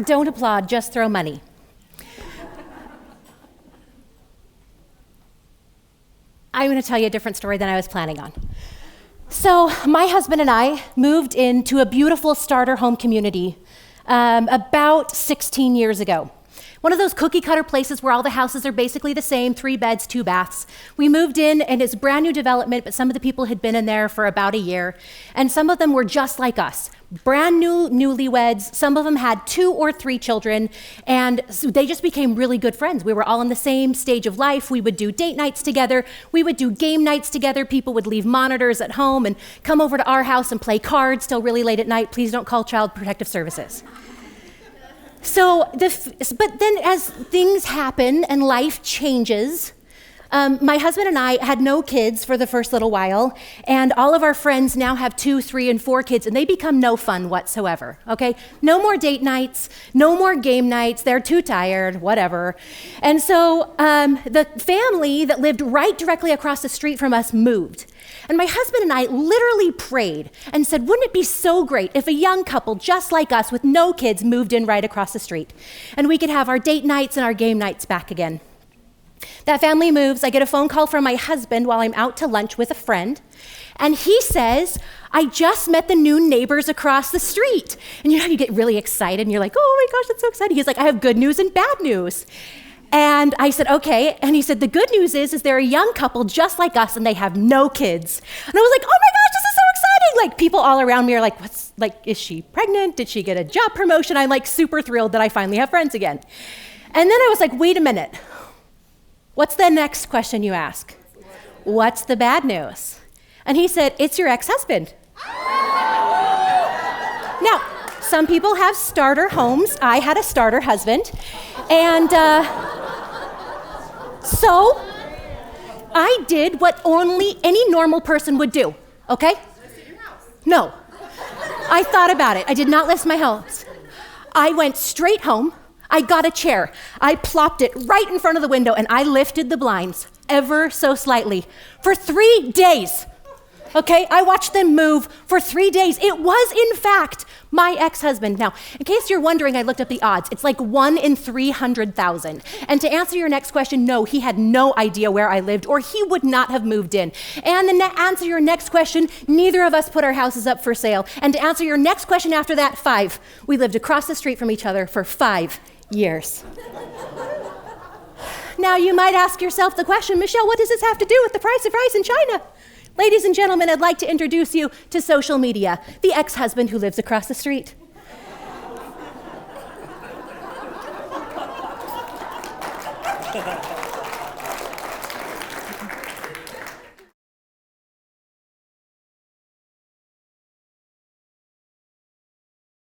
Don't applaud, just throw money. I'm going to tell you a different story than I was planning on. So my husband and I moved into a beautiful starter home community about 16 years ago. One of those cookie cutter places where all the houses are basically the same, 3 beds, 2 baths. We moved in and it's a brand new development, but some of the people had been in there for about a year. And some of them were just like us, brand new newlyweds. Some of them had 2 or 3 children, and so they just became really good friends. We were all in the same stage of life. We would do date nights together. We would do game nights together. People would leave monitors at home and come over to our house and play cards till really late at night. Please don't call Child Protective Services. But then as things happen and life changes, my husband and I had no kids for the first little while, and all of our friends now have 2, 3, and 4 kids, and they become no fun whatsoever, okay? No more date nights, no more game nights, they're too tired, whatever. And so the family that lived right directly across the street from us moved. And my husband and I literally prayed and said, wouldn't it be so great if a young couple just like us with no kids moved in right across the street, and we could have our date nights and our game nights back again. That family moves. I get a phone call from my husband while I'm out to lunch with a friend, and he says, I just met the new neighbors across the street. And you know, you get really excited and you're like, oh my gosh, that's so exciting. He's like, I have good news and bad news. And I said, okay. And he said, the good news is they're a young couple just like us and they have no kids. And I was like, oh my gosh, this is so exciting. Like people all around me are like, is she pregnant? Did she get a job promotion? I'm like super thrilled that I finally have friends again. And then I was like, wait a minute. What's the next question you ask? What's the bad news? And he said, it's your ex-husband. Now, some people have starter homes. I had a starter husband. And so I did what only any normal person would do, okay? No. I thought about it. I did not list my house. I went straight home. I got a chair. I plopped it right in front of the window, and I lifted the blinds ever so slightly for 3 days. Okay, I watched them move for 3 days. It was, in fact, my ex-husband. Now, in case you're wondering, I looked up the odds. It's like 1 in 300,000. And to answer your next question, no, he had no idea where I lived, or he would not have moved in. And to answer your next question, neither of us put our houses up for sale. And to answer your next question after that, 5. We lived across the street from each other for 5 years. Now, you might ask yourself the question, Michelle, what does this have to do with the price of rice in China? Ladies and gentlemen, I'd like to introduce you to social media, the ex-husband who lives across the street.